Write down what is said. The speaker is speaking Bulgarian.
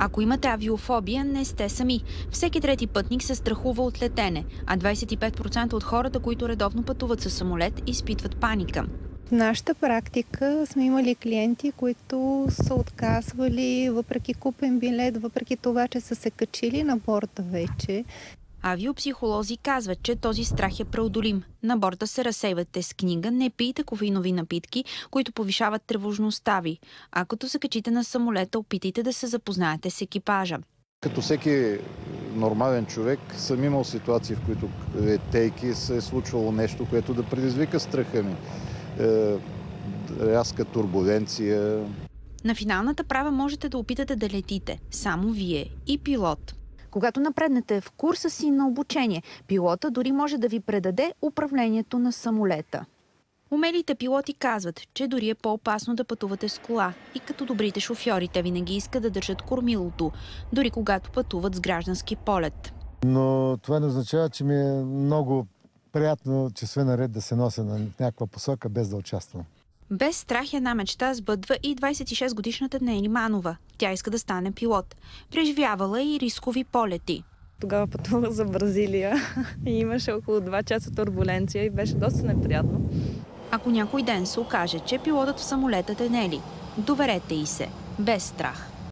Ако имате авиофобия, не сте сами. Всеки трети пътник се страхува от летене, а 25% от хората, които редовно пътуват със самолет, изпитват паника. В нашата практика сме имали клиенти, които са отказвали въпреки купен билет, въпреки това, че са се качили на борда вече. Авиопсихолози казват, че този страх е преодолим. На борда се разсейвате с книга, не пийте кофеинови напитки, които повишават тревожността ви. А като се качите на самолета, опитайте да се запознаете с екипажа. Като всеки нормален човек съм имал ситуации, в които летейки се е случвало нещо, което да предизвика страха ми. Рязка турбуленция. На финалната права можете да опитате да летите. Само вие и пилот. Когато напреднете в курса си на обучение, пилота дори може да ви предаде управлението на самолета. Умелите пилоти казват, че дори е по-опасно да пътувате с кола и като добрите шофьори те винаги искат да държат кормилото, дори когато пътуват с граждански полет. Но това не означава, че ми е много приятно, че сме наред да се нося на някаква посока, без да участвам. Без страх една мечта сбъдва и 26-годишната Нели Манова. Тя иска да стане пилот. Преживявала и рискови полети. Тогава пътувах за Бразилия и имаше около 2 часа турбуленция и беше доста неприятно. Ако някой ден се окаже, че пилотът в самолетът е Нели, доверете й се, без страх.